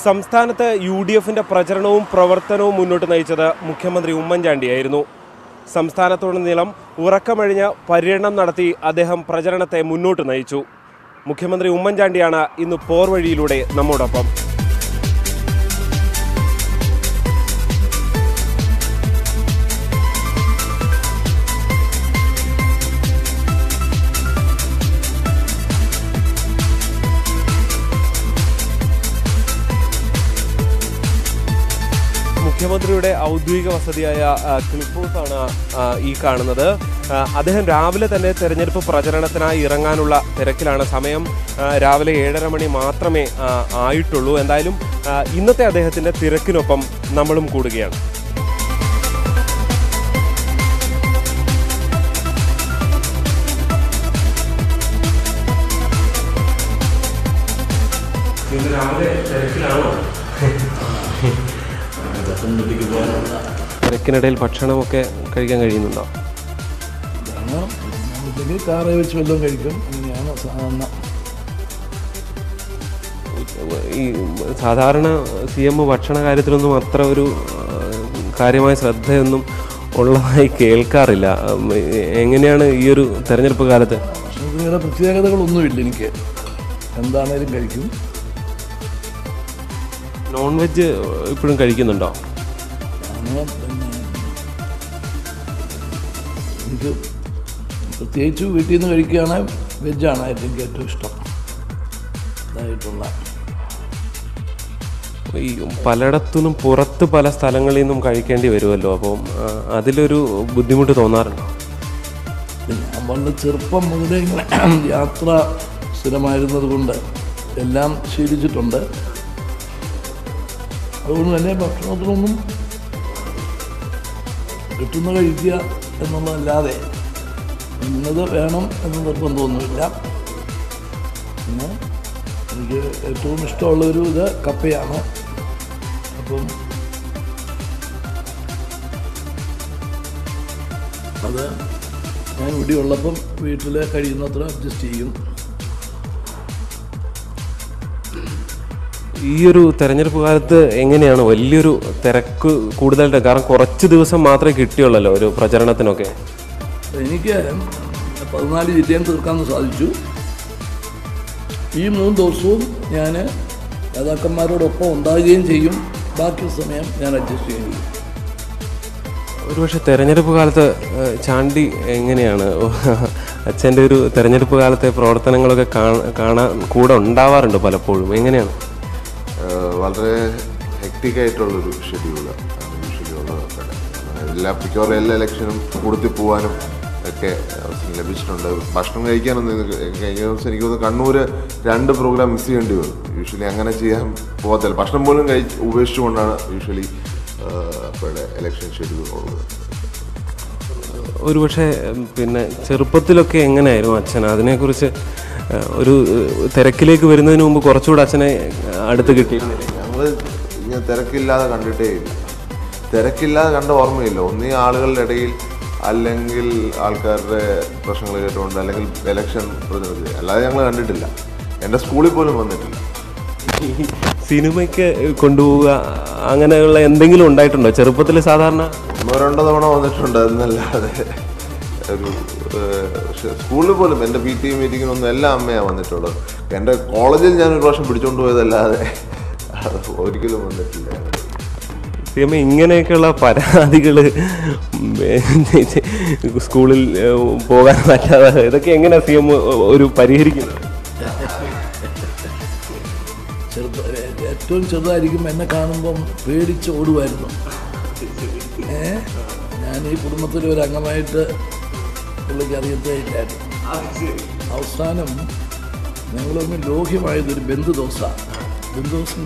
സംസ്ഥാനത്ത് UDFന്റെ പ്രചരണവും പ്രവർത്തനവും മുന്നോട്ട് നയിച്ചത് മുഖ്യമന്ത്രി ഉമ്മൻചാണ്ടിയായിരുന്നു. സംസ്ഥാനത്തുടനീളം ഉറക്കമഴിഞ്ഞ പര്യടനം നടത്തി അദ്ദേഹം പ്രചരണത്തെ മുന്നോട്ട് നയിച്ചു. മുഖ്യമന്ത്രി ഉമ്മൻചാണ്ടിയാണ് ഇന്ന് പോർവഴിയിലൂടെ നമ്മോടൊപ്പം. മുഖ്യമന്ത്രിയുടെ ഔദ്യോഗിക വസതിയായ ക്ലിഫ് ഹൗസാണ് ഈ കാണുന്നത്. അദ്ദേഹം രാവിലെ തന്നെ തെരഞ്ഞെടുപ്പ് പ്രചരണത്തിനായി ഇറങ്ങാനുള്ള തിരക്കിലാണ്. സമയം രാവിലെ 7:30 മണി മാത്രമേ ആയിട്ടുള്ളൂ. എന്തായാലും ഇന്നത്തെ അദ്ദേഹത്തിൻ്റെ തിരക്കിനൊപ്പം നമ്മളും കൂടുകയാണ്. രാവിലെ തിരക്കിലാണോ? തിരക്കിനിടയിൽ ഭക്ഷണമൊക്കെ കഴിക്കാൻ കഴിയുന്നുണ്ടോ? കാറ് വെച്ച് വല്ലതും കഴിക്കും. അങ്ങനെയാണ് ഈ സാധാരണ CM ഭക്ഷണ കാര്യത്തിലൊന്നും അത്ര ഒരു കാര്യമായ ശ്രദ്ധയൊന്നും ഉള്ളതായി കേൾക്കാറില്ല. എങ്ങനെയാണ് ഈ ഒരു തെരഞ്ഞെടുപ്പ് കാലത്ത്? ഭക്ഷണത്തിന് പ്രത്യേകതകളൊന്നുമില്ല. എനിക്ക് എന്താണേലും കഴിക്കും. നോൺ വെജ് ഇപ്പോഴും കഴിക്കുന്നുണ്ടോ? എനിക്ക് പ്രത്യേകിച്ച് വീട്ടിൽ നിന്ന് കഴിക്കുകയാണെങ്കിൽ വെജാണ് എനിക്ക് ഏറ്റവും ഇഷ്ടം. ഇതായിട്ടുള്ള ഈ പലയിടത്തുനിന്നും പുറത്ത് പല സ്ഥലങ്ങളിൽ നിന്നും കഴിക്കേണ്ടി വരുമല്ലോ. അപ്പം അതിലൊരു ബുദ്ധിമുട്ട് തോന്നാറുണ്ടോ? ഞാൻ വളരെ ചെറുപ്പം മുതലേ ഇങ്ങനെ യാത്ര സ്ഥിരമായിരുന്നത് കൊണ്ട് എല്ലാം ശീലിച്ചിട്ടുണ്ട്. അതുകൊണ്ട് തന്നെ ഭക്ഷണത്തിനൊന്നും കിട്ടുന്ന കഴിക്കുക എന്നുള്ളതല്ലാതെ ഇന്നത് വേണം എന്ന് നിർബന്ധമൊന്നുമില്ല. പിന്നെ എനിക്ക് ഏറ്റവും ഇഷ്ടമുള്ളൊരു ഇത് കപ്പയാണ്. അപ്പം അത് ഞാൻ ഇവിടെ ഉള്ളപ്പം വീട്ടിൽ കഴിയുന്നത്ര അഡ്ജസ്റ്റ് ചെയ്യും. ഈ ഒരു തെരഞ്ഞെടുപ്പ് കാലത്ത് എങ്ങനെയാണ്? വലിയൊരു തിരക്ക് കൂടുതലായിട്ട്, കാരണം കുറച്ച് ദിവസം മാത്രമേ കിട്ടിയുള്ളല്ലോ ഒരു പ്രചരണത്തിനൊക്കെ. എനിക്ക് 14 ജില്ലയും തീർക്കാൻ സാധിച്ചു. ഈ 3 ദിവസവും ഞാൻ നേതാക്കന്മാരോടൊപ്പം ഉണ്ടാകുകയും ചെയ്യും. ബാക്കി സമയം ഞാൻ അഡ്ജസ്റ്റ് ചെയ്യും. ഒരുപക്ഷെ തെരഞ്ഞെടുപ്പ് കാലത്ത് ചാണ്ടി എങ്ങനെയാണ്? അച്ഛൻ്റെ ഒരു തെരഞ്ഞെടുപ്പ് കാലത്തെ പ്രവർത്തനങ്ങളൊക്കെ കാണാൻ കൂടെ ഉണ്ടാവാറുണ്ട് പലപ്പോഴും. എങ്ങനെയാണ്? വളരെ ഹെക്റ്റിക്കായിട്ടുള്ളൊരു ഷെഡ്യൂളാണ് മിക്കവാറും എല്ലാ ഇലക്ഷനും കൂടുതൽ പോകാനും ഒക്കെ അവസരം ലഭിച്ചിട്ടുണ്ട്. ഭക്ഷണം കഴിക്കാനൊന്നും കഴിഞ്ഞ ദിവസം എനിക്ക് തോന്നുന്നു കണ്ണൂർ 2 പ്രോഗ്രാം മിസ് ചെയ്യേണ്ടി വരും. യൂഷ്വലി അങ്ങനെ ചെയ്യാൻ പോകത്തില്ല. ഭക്ഷണം പോലും ഉപേക്ഷിച്ചുകൊണ്ടാണ് യൂഷ്വലി അപ്പോഴത്തെ ഇലക്ഷൻ ഷെഡ്യൂൾ ഉള്ളത്. ഒരുപക്ഷെ പിന്നെ ചെറുപ്പത്തിലൊക്കെ എങ്ങനെയായിരുന്നു അച്ഛൻ? അതിനെക്കുറിച്ച് ഒരു തിരക്കിലേക്ക് വരുന്നതിന് മുമ്പ് കുറച്ചുകൂടെ അച്ഛനെ അടുത്ത് കിട്ടിയിരുന്നില്ല? ഞങ്ങൾ ഇങ്ങനെ തിരക്കില്ലാതെ കണ്ടിട്ടേ ഇല്ല. തിരക്കില്ലാതെ കണ്ട ഓർമ്മയില്ല. ഒന്നീ ആളുകളുടെ ഇടയിൽ, അല്ലെങ്കിൽ ആൾക്കാരുടെ പ്രശ്നങ്ങൾ കേട്ടുകൊണ്ട്, അല്ലെങ്കിൽ ഇലക്ഷൻ പ്രതിനിധി, അല്ലാതെ ഞങ്ങൾ കണ്ടിട്ടില്ല. എൻ്റെ സ്കൂളിൽ പോലും വന്നിട്ടില്ല. സിനിമയ്ക്ക് കൊണ്ടുപോവുക അങ്ങനെയുള്ള എന്തെങ്കിലും ഉണ്ടായിട്ടുണ്ടോ ചെറുപ്പത്തിൽ? സാധാരണ 1-2 തവണ വന്നിട്ടുണ്ട്. എന്നല്ലാതെ ഒരു സ്കൂളിൽ പോലും എൻ്റെ PT മീറ്റിങ്ങിനൊന്നും എല്ലാ അമ്മയാണ് വന്നിട്ടുള്ളത്. എൻ്റെ കോളേജിൽ ഞാൻ ഒരു പ്രാവശ്യം പിടിച്ചുകൊണ്ട് പോയതല്ലാതെ ഒരിക്കലും വന്നിട്ടില്ല. CM ഇങ്ങനെയൊക്കെയുള്ള പരാതികൾ സ്കൂളിൽ പോകാൻ പറ്റാതെ ഇതൊക്കെ എങ്ങനെയാണ് CM ഒരു പരിഹരിക്കുന്നത്? ഏറ്റവും ചെറുതായിരിക്കും എന്നെ കാണുമ്പം പേടിച്ച് ഓടുമായിരുന്നു. ഞാൻ ഈ കുടുംബത്തിലെ ഒരു അംഗമായിട്ട് പുള്ളിക്ക് അറിയത്തേ ഇല്ലായിരുന്നു. അവസാനം ഞങ്ങളൊന്ന് ലോഹ്യമായതൊരു ബന്ധുദോസം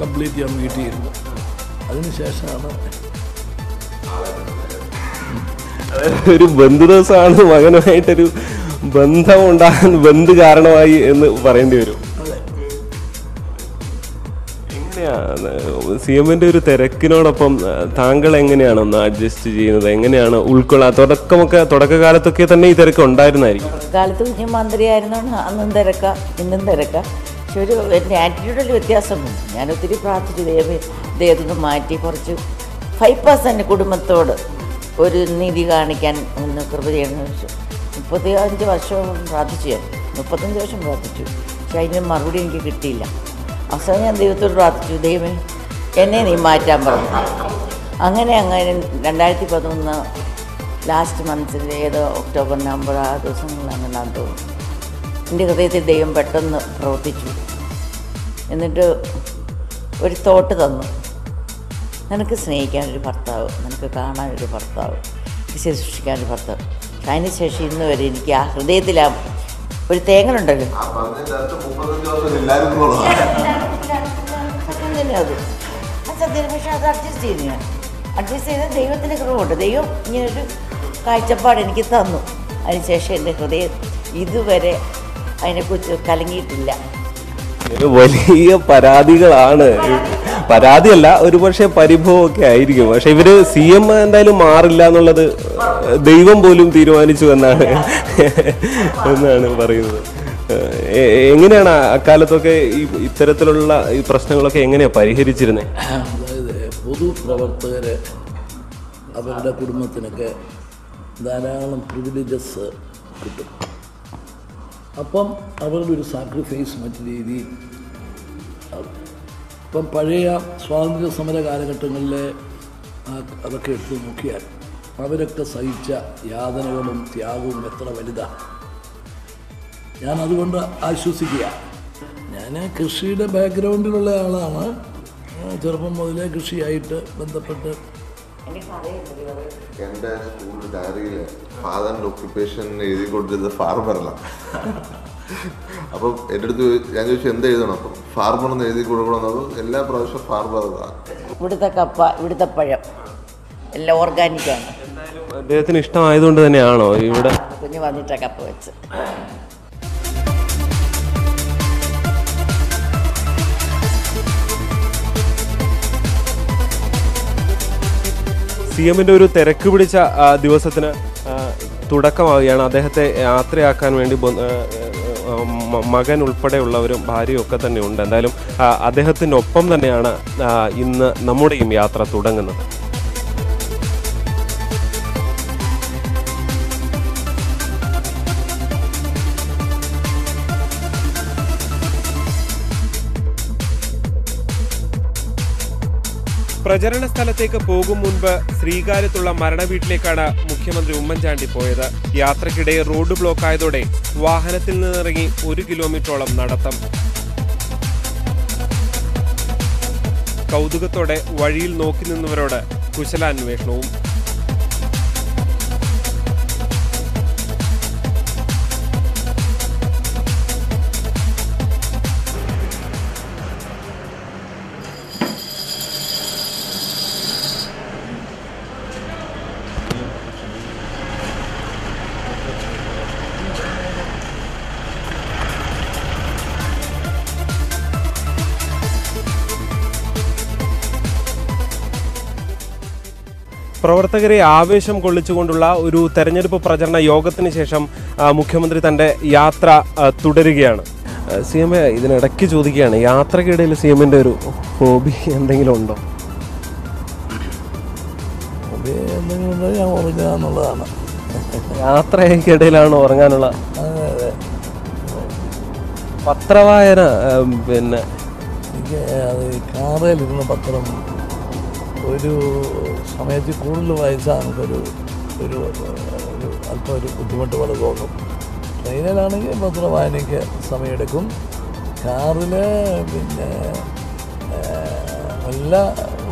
കംപ്ലീറ്റ് ചെയ്യാൻ വീട്ടിയിരുന്നു. അതിനുശേഷമാണ് ഒരു ബന്ധുദോസമാണ് മകനുമായിട്ടൊരു ബന്ധം ഉണ്ടാകാൻ ബന്ധു കാരണമായി എന്ന് പറയേണ്ടി വരും. CMന്റെ ഒരു തിരക്കിനോടൊപ്പം താങ്കൾ എങ്ങനെയാണ് ഒന്ന് അഡ്ജസ്റ്റ് ചെയ്യുന്നത്? എങ്ങനെയാണ് ഉൾക്കൊള്ളാൻ? തുടക്കകാലത്തൊക്കെ തന്നെ ഈ തിരക്ക് ഉണ്ടായിരുന്നായിരിക്കും. കാലത്ത് മുഖ്യമന്ത്രിയായിരുന്നോണ്ട് അന്നും തിരക്ക, ഇന്നും തിരക്ക. പക്ഷെ എൻ്റെ ആറ്റിറ്റ്യൂഡിൽ വ്യത്യാസമുണ്ട്. ഞാൻ ഒത്തിരി പ്രാർത്ഥിച്ചു, ദൈവത്തിൽ മാറ്റി കുറച്ച് 5% കുടുംബത്തോട് ഒരു നീതി കാണിക്കാൻ ഒന്ന് കൃപ ചെയ്യണമെന്ന് വെച്ചു. 35 വർഷവും പ്രാർത്ഥിച്ചു. ഞാൻ 35 വർഷം പ്രാർത്ഥിച്ചു. പക്ഷെ അതിന് മറുപടി എനിക്ക് കിട്ടിയില്ല. അവസാനം ഞാൻ ദൈവത്തോട് പ്രാർത്ഥിച്ചു, ദൈവമേ എന്നെ നീ മാറ്റാൻ പറഞ്ഞു. അങ്ങനെ 2013 ലാസ്റ്റ് മന്ത്സിൽ ഏതോ ഒക്ടോബർ നവംബർ ആ ദിവസങ്ങളിലാണെന്നാണ് തോന്നുന്നു. എൻ്റെ ഹൃദയത്തിൽ ദൈവം പെട്ടെന്ന് പ്രവർത്തിച്ചു. എന്നിട്ട് ഒരു തോട്ട് തന്നു, നിനക്ക് സ്നേഹിക്കാനൊരു ഭർത്താവ്, നിനക്ക് കാണാനൊരു ഭർത്താവ്, ശുശ്രൂഷിക്കാനൊരു ഭർത്താവ്. അതിന് ശേഷം ഇന്ന് വരെ എനിക്ക് ആ ഹൃദയത്തിൽ ആ ഒരു തേങ്ങലുണ്ടല്ലോ അത് സത്യം. പക്ഷെ അത് അഡ്ജസ്റ്റ് ചെയ്തു. ഞാൻ അഡ്ജസ്റ്റ് ചെയ്ത് ദൈവത്തിൻ്റെ കൃപയുണ്ട്. ദൈവം ഇങ്ങനൊരു കാഴ്ചപ്പാട് എനിക്ക് തന്നു. അതിനുശേഷം എൻ്റെ ഹൃദയം ഇതുവരെ അതിനെക്കുറിച്ച് കലങ്ങിയിട്ടില്ല. വലിയ പരാതികളാണ്. പരാതിയല്ല, ഒരുപക്ഷെ പരിഭവമൊക്കെ ആയിരിക്കും. പക്ഷെ ഇവര് CM എന്തായാലും മാറില്ല എന്നുള്ളത് ദൈവം പോലും തീരുമാനിച്ചു എന്നാണ് പറയുന്നത്. എങ്ങനെയാണ് അക്കാലത്തൊക്കെ ഇത്തരത്തിലുള്ള ഈ പ്രശ്നങ്ങളൊക്കെ എങ്ങനെയാ പരിഹരിച്ചിരുന്നത്? അതായത് പൊതുപ്രവർത്തകര് അവരുടെ കുടുംബത്തിനൊക്കെ ധാരാളം പ്രിവിലേജസ് കിട്ടും. അപ്പം അവരുടെ ഒരു സാക്രിഫൈസ് മറ്റു രീതിയിൽ. ഇപ്പം പഴയ സ്വാതന്ത്ര്യ സമര കാലഘട്ടങ്ങളിലെ അതൊക്കെ എടുത്ത് നോക്കിയാൽ അവരൊക്കെ സഹിച്ച യാതനകളും ത്യാഗവും എത്ര വലുതാണ്. ഞാൻ അതുകൊണ്ട് ആശ്വസിക്കുക. ഞാൻ കൃഷിയുടെ ബാക്ക്ഗ്രൗണ്ടിലുള്ള ആളാണ്. ചെറുപ്പം മുതലേ കൃഷിയായിട്ട് ബന്ധപ്പെട്ട്. എൻ്റെ സ്കൂൾ ഡയറിയിൽ ഫാദറിൻ്റെ ഒക്യുപ്പേഷൻ എഴുതി കൊടുത്തിരുന്നത് ഫാർമറല്ല. അപ്പം എൻ്റെ അടുത്ത് ഞാൻ ചോദിച്ചു എന്ത് എഴുതണം. അപ്പം ഫാർമർ എന്ന് എഴുതി കൊടുക്കണമെന്നത് എല്ലാ പ്രാവശ്യം ഫാർമറാണ്. ഇവിടുത്തെ കപ്പ, ഇവിടുത്തെ പഴം എല്ലാം ഓർഗാനിക്കാണ്. അദ്ദേഹത്തിന് ഇഷ്ടമായതുകൊണ്ട് തന്നെയാണോ ഇവിടെ കുഞ്ഞ് വന്നിട്ട കപ്പ വെച്ച്? CMന്റെ ഒരു തിരക്ക് പിടിച്ച ദിവസത്തിന് തുടക്കമാവുകയാണ്. അദ്ദേഹത്തെ യാത്രയാക്കാൻ വേണ്ടി മകൻ ഉൾപ്പെടെയുള്ളവരും ഭാര്യയും ഒക്കെ തന്നെ ഉണ്ട്. എന്തായാലും അദ്ദേഹത്തിനൊപ്പം തന്നെയാണ് ഇന്ന് നമ്മുടെയും യാത്ര തുടങ്ങുന്നത്. പ്രചരണ സ്ഥലത്തേക്ക് പോകും മുൻപ് ശ്രീകാര്യത്തുള്ള മരണവീട്ടിലേക്കാണ് മുഖ്യമന്ത്രി ഉമ്മൻചാണ്ടി പോയത്. യാത്രക്കിടെ റോഡ് ബ്ലോക്ക് ആയതോടെ വാഹനത്തിൽ നിന്നിറങ്ങി 1 കിലോമീറ്ററോളം നടത്തം. കൗതുകത്തോടെ വഴിയിൽ നോക്കി നിന്നവരോട് കുശലാന്വേഷണവും. പ്രവർത്തകരെ ആവേശം കൊള്ളിച്ചുകൊണ്ടുള്ള ഒരു തെരഞ്ഞെടുപ്പ് പ്രചരണ യോഗത്തിന് ശേഷം മുഖ്യമന്ത്രി തൻ്റെ യാത്ര തുടരുകയാണ്. CM ഇതിനിടയ്ക്ക് ചോദിക്കുകയാണ്, യാത്രക്കിടയിൽ CMന്റെ ഒരു ഹോബി എന്തെങ്കിലും ഉണ്ടോ? ഹോബി എന്തെങ്കിലും ഉണ്ടോ? ഞാൻ ഉറങ്ങുക എന്നുള്ളതാണ്. യാത്രയ്ക്കിടയിലാണ് ഉറങ്ങാനുള്ള? പത്രവായന പിന്നെ എനിക്ക് അത് കാറിലിരുന്ന പത്രം ഒരു സമയത്ത് കൂടുതൽ വായിച്ചാൽ നമുക്കൊരു ഒരു അല്പം ഒരു ബുദ്ധിമുട്ട് പോലെ തോന്നും. ട്രെയിനിലാണെങ്കിൽ പത്രം വായനയ്ക്ക് സമയമെടുക്കും. കാറിൽ പിന്നെ എല്ലാ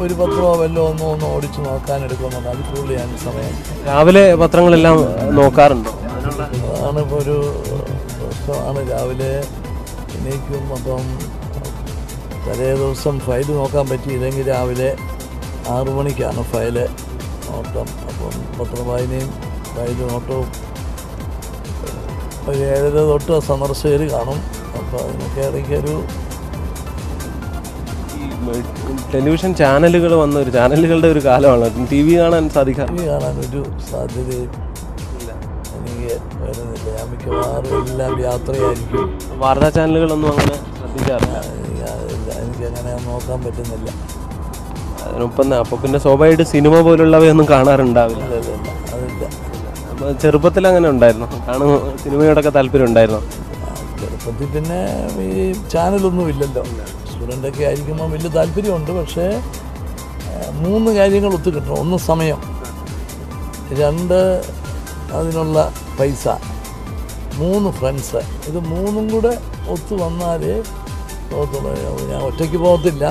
ഒരു പത്രമോ വല്ലോ ഒന്ന് ഓടിച്ച് നോക്കാനെടുക്കുന്നുണ്ട്. അതിൽ കൂടുതൽ ഞാൻ സമയം. രാവിലെ പത്രങ്ങളെല്ലാം നോക്കാറുണ്ടോ? അതാണ് ഇപ്പോൾ ഒരു പ്രശ്നമാണ്. രാവിലെ എണീക്കും. അപ്പം തലേ ദിവസം ഫയൽ നോക്കാൻ പറ്റിയില്ലെങ്കിൽ രാവിലെ 6 മണിക്കാണ് ഫയല് നോട്ടം. അപ്പം പത്രവായനയും ഫയൽ നോട്ടവും 7:30 തൊട്ട് സന്ദർശകർ കാണും. അപ്പോൾ അതിനൊക്കെ ഇടയ്ക്കൊരു ടെലിവിഷൻ ചാനലുകൾ വന്ന ഒരു ചാനലുകളുടെ ഒരു കാലമാണ്. TV കാണാൻ കാണാനൊരു സാധ്യതയും എനിക്ക് വരുന്നില്ല. ഞാൻ മിക്കവാറും എല്ലാം യാത്രയായിരിക്കും. വാർത്താ ചാനലുകളൊന്നും അങ്ങനെ ശ്രദ്ധിക്കും. ശ്രദ്ധിക്കാറില്ല. എനിക്കങ്ങനെ നോക്കാൻ പറ്റുന്നില്ല. അതിനൊപ്പം അപ്പോൾ പിന്നെ സ്വാഭാവികമായിട്ട് സിനിമ പോലുള്ളവയൊന്നും കാണാറുണ്ടാവില്ല. അതില്ല. ചെറുപ്പത്തിൽ അങ്ങനെ ഉണ്ടായിരുന്നു? സിനിമയോടൊക്കെ താല്പര്യം ഉണ്ടായിരുന്നു? ചെറുപ്പത്തിൽ പിന്നെ ഈ ചാനലൊന്നും ഇല്ലല്ലോ. സ്റ്റുഡൻ്റൊക്കെ ആയിരിക്കുമ്പോൾ വലിയ താല്പര്യമുണ്ട്. പക്ഷേ 3 കാര്യങ്ങൾ ഒത്തു കിട്ടണം. 1 സമയം, 2 അതിനുള്ള പൈസ, 3 ഫ്രണ്ട്സ്. ഇത് 3ഉം കൂടെ ഒത്തു വന്നാലേ പോകത്തുള്ളൂ. ഞാൻ ഒറ്റയ്ക്ക് പോകത്തില്ല.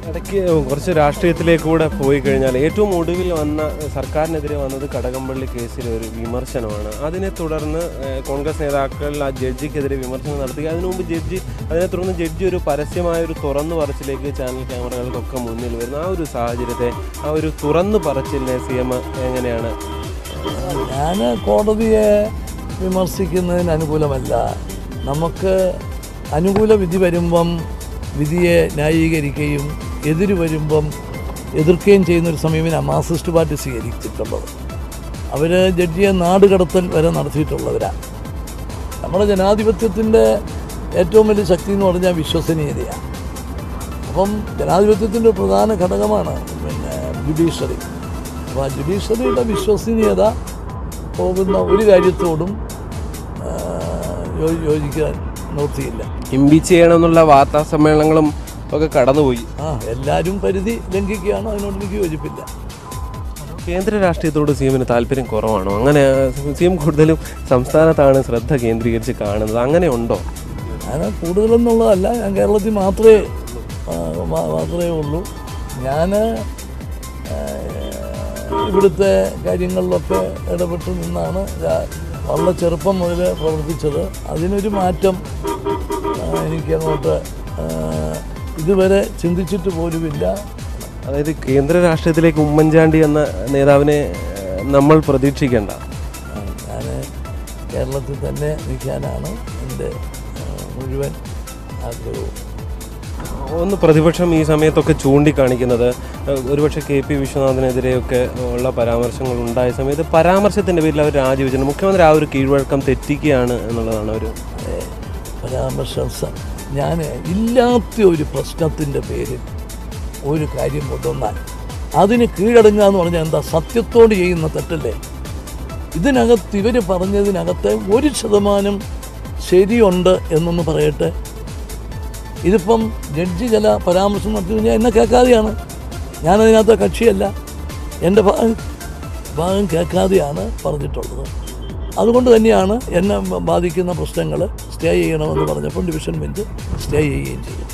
ഇടയ്ക്ക് കുറച്ച് രാഷ്ട്രീയത്തിലേക്ക് കൂടെ പോയി കഴിഞ്ഞാൽ ഏറ്റവും ഒടുവിൽ വന്ന സർക്കാരിനെതിരെ വന്നത് കടകംപള്ളി കേസിലെ ഒരു വിമർശനമാണ്. അതിനെ തുടർന്ന് കോൺഗ്രസ് നേതാക്കൾ ആ ജഡ്ജിക്കെതിരെ വിമർശനം നടത്തി. അതിനെ തുടർന്ന് ജഡ്ജി ഒരു പരസ്യമായൊരു തുറന്നു പറച്ചിലേക്ക് ചാനൽ ക്യാമറകൾക്കൊക്കെ മുന്നിൽ വരുന്നു. ആ ഒരു സാഹചര്യത്തെ, ആ ഒരു തുറന്നു പറച്ചിലിനെ CM എങ്ങനെയാണ്? ഞാൻ കോടതിയെ വിമർശിക്കുന്നതിന് അനുകൂലമല്ല. നമുക്ക് അനുകൂല വിധി വരുമ്പം വിധിയെ ന്യായീകരിക്കുകയും എതിര് വരുമ്പം എതിർക്കുകയും ചെയ്യുന്നൊരു സമീപനം മാർക്സിസ്റ്റ് പാർട്ടി സ്വീകരിച്ചിട്ടുള്ളത്. അവർ ജഡ്ജിയെ നാടുകടത്തൽ വരെ നടത്തിയിട്ടുള്ളവരാണ്. നമ്മുടെ ജനാധിപത്യത്തിൻ്റെ ഏറ്റവും വലിയ ശക്തി എന്ന് പറഞ്ഞാൽ വിശ്വസനീയതയാണ്. അപ്പം ജനാധിപത്യത്തിൻ്റെ പ്രധാന ഘടകമാണ് ജുഡീഷ്യറി. അപ്പോൾ ആ ജുഡീഷ്യറിയുടെ വിശ്വസനീയത പോകുന്ന ഒരു കാര്യത്തോടും യോജിക്കാൻ നിർത്തിയില്ല. ഇംപീച്ച് ചെയ്യണമെന്നുള്ള വാർത്താ സമ്മേളനങ്ങളും ഒക്കെ കടന്നുപോയി. എല്ലാവരും പരിധി ലംഘിക്കുകയാണ്. അതിനോട് എനിക്ക് യോജിപ്പില്ല. കേന്ദ്ര രാഷ്ട്രീയത്തോട് CMന് താല്പര്യം കുറവാണോ? അങ്ങനെ CM കൂടുതലും സംസ്ഥാനത്താണ് ശ്രദ്ധ കേന്ദ്രീകരിച്ച് കാണുന്നത്. അങ്ങനെ ഉണ്ടോ? ഞാൻ കൂടുതലെന്നുള്ളതല്ല, ഞാൻ കേരളത്തിൽ മാത്രമേ ഉള്ളൂ. ഞാൻ ഇവിടുത്തെ കാര്യങ്ങളിലൊക്കെ ഇടപെട്ട് നിന്നാണ് വളരെ ചെറുപ്പം മുതൽ പ്രവർത്തിച്ചത്. അതിനൊരു മാറ്റം എനിക്കങ്ങോട്ട് ഇതുവരെ ചിന്തിച്ചിട്ട് പോലുമില്ല. അതായത് കേന്ദ്ര രാഷ്ട്രീയത്തിലേക്ക് ഉമ്മൻചാണ്ടി എന്ന നേതാവിനെ നമ്മൾ പ്രതീക്ഷിക്കേണ്ട. ഞാൻ കേരളത്തിൽ തന്നെ നിൽക്കാനാണ് എൻ്റെ മുഴുവൻ ആഗ്രഹവും. ഒന്ന് പ്രതിപക്ഷം ഈ സമയത്തൊക്കെ ചൂണ്ടിക്കാണിക്കുന്നത് ഒരുപക്ഷെ KP വിശ്വനാഥിനെതിരെയൊക്കെ ഉള്ള പരാമർശങ്ങൾ ഉണ്ടായ സമയത്ത് പരാമർശത്തിൻ്റെ പേരിൽ അവർ രാജിവെച്ചിട്ടുണ്ട്. മുഖ്യമന്ത്രി ആ ഒരു കീഴ്വഴക്കം തെറ്റിക്കുകയാണ് എന്നുള്ളതാണ് ഒരു പരാമർശം. ഞാൻ ഇല്ലാത്ത ഒരു പ്രശ്നത്തിൻ്റെ പേരിൽ ഒരു കാര്യം കൊണ്ടുവന്നാൽ അതിന് കീഴടങ്ങുക എന്ന് പറഞ്ഞാൽ എന്താ? സത്യത്തോട് ചെയ്യുന്ന തെറ്റല്ലേ? ഇതിനകത്ത് ഇവർ പറഞ്ഞതിനകത്ത് 1% ശരിയുണ്ട് എന്നൊന്ന് പറയട്ടെ. ഇതിപ്പം ജഡ്ജി ചില പരാമർശം നടത്തി കഴിഞ്ഞാൽ എന്നെ കേൾക്കാതെയാണ്. ഞാനതിനകത്ത് കക്ഷിയല്ല. എൻ്റെ ഭാഗം കേൾക്കാതെയാണ് പറഞ്ഞിട്ടുള്ളത്. അതുകൊണ്ട് തന്നെയാണ് എന്നെ ബാധിക്കുന്ന പ്രശ്നങ്ങൾ സ്റ്റേ ചെയ്യണമെന്ന് പറഞ്ഞപ്പോൾ ഡിവിഷൻ ബെഞ്ച് സ്റ്റേ ചെയ്യുകയും ചെയ്തു.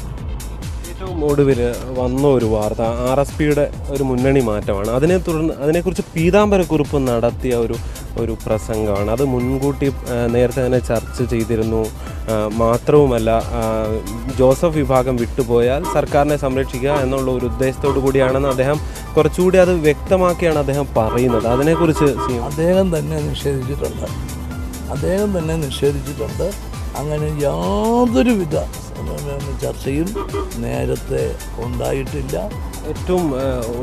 ഏറ്റവും ഒടുവിൽ വന്ന ഒരു വാർത്ത RSPയുടെ ഒരു മുന്നണി മാറ്റമാണ്. അതിനെക്കുറിച്ച് പീതാംബരക്കുറിപ്പ് നടത്തിയ ഒരു പ്രസംഗമാണ്. അത് മുൻകൂട്ടി നേരത്തെ തന്നെ ചർച്ച ചെയ്തിരുന്നു. മാത്രവുമല്ല, ജോസഫ് വിഭാഗം വിട്ടുപോയാൽ സർക്കാരിനെ സംരക്ഷിക്കുക എന്നുള്ള ഒരു ഉദ്ദേശത്തോടു കൂടിയാണെന്ന് അദ്ദേഹം കുറച്ചുകൂടി അത് വ്യക്തമാക്കിയാണ് അദ്ദേഹം പറയുന്നത്. അതിനെക്കുറിച്ച് അദ്ദേഹം തന്നെ നിഷേധിച്ചിട്ടുണ്ട്. അങ്ങനെ യാതൊരുവിധ ചർച്ചയും നേരത്തെ ഉണ്ടായിട്ടില്ല. ഏറ്റവും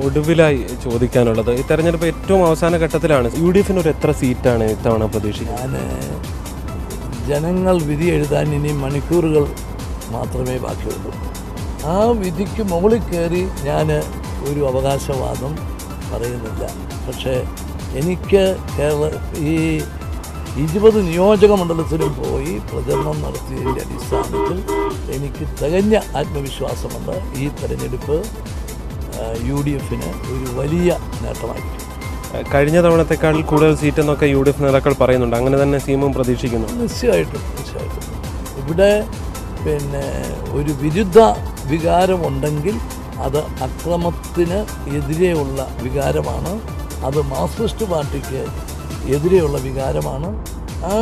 ഒടുവിലായി ചോദിക്കാനുള്ളത്, ഈ തെരഞ്ഞെടുപ്പ് ഏറ്റവും അവസാന ഘട്ടത്തിലാണ്. UDFന് ഒരു എത്ര സീറ്റാണ് ഇത്തവണ പ്രതീക്ഷിക്കുന്നത്? ജനങ്ങൾ വിധി എഴുതാൻ ഇനി മണിക്കൂറുകൾ മാത്രമേ ബാക്കിയുള്ളൂ. ആ വിധിക്ക് മുകളിൽ കയറി ഞാൻ ഒരു അവകാശവാദം പറയുന്നില്ല. പക്ഷേ എനിക്ക് ഈ 20 നിയോജക മണ്ഡലത്തിലും പോയി പ്രചരണം നടത്തിയതിൻ്റെ അടിസ്ഥാനത്തിൽ എനിക്ക് തികഞ്ഞ ആത്മവിശ്വാസമുണ്ട്. ഈ തെരഞ്ഞെടുപ്പ് UDFന് ഒരു വലിയ നേട്ടമായിരിക്കും. കഴിഞ്ഞ തവണത്തെക്കാൾ കൂടുതൽ സീറ്റെന്നൊക്കെ UDF നേതാക്കൾ പറയുന്നുണ്ട്. അങ്ങനെ തന്നെ CM പ്രതീക്ഷിക്കുന്നു. തീർച്ചയായിട്ടും. ഇവിടെ ഒരു വിരുദ്ധ വികാരമുണ്ടെങ്കിൽ അത് അക്രമത്തിന് എതിരെയുള്ള വികാരമാണ്. അത് മാർക്സിസ്റ്റ് പാർട്ടിക്ക് എതിരെയുള്ള വികാരമാണ്. ആ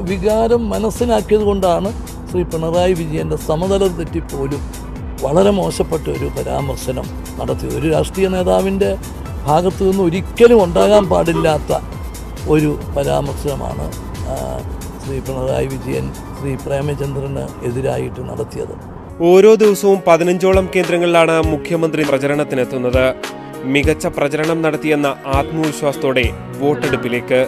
വികാരം മനസ്സിലാക്കിയത് കൊണ്ടാണ് ശ്രീ പിണറായി വിജയൻ്റെ സമതലം തെറ്റിപ്പോലും വളരെ മോശപ്പെട്ട ഒരു പരാമർശനം നടത്തിയത്. ഒരു രാഷ്ട്രീയ നേതാവിൻ്റെ ഭാഗത്തു നിന്ന് ഒരിക്കലും ഉണ്ടാകാൻ പാടില്ലാത്ത ഒരു പരാമർശനമാണ് ശ്രീ പിണറായി വിജയൻ ശ്രീ പ്രേമചന്ദ്രന് എതിരായിട്ട് നടത്തിയത്. ഓരോ ദിവസവും 15ഓളം കേന്ദ്രങ്ങളിലാണ് മുഖ്യമന്ത്രി പ്രചരണത്തിനെത്തുന്നത്. മികച്ച പ്രചരണം നടത്തിയെന്ന ആത്മവിശ്വാസത്തോടെ വോട്ടെടുപ്പിലേക്ക്.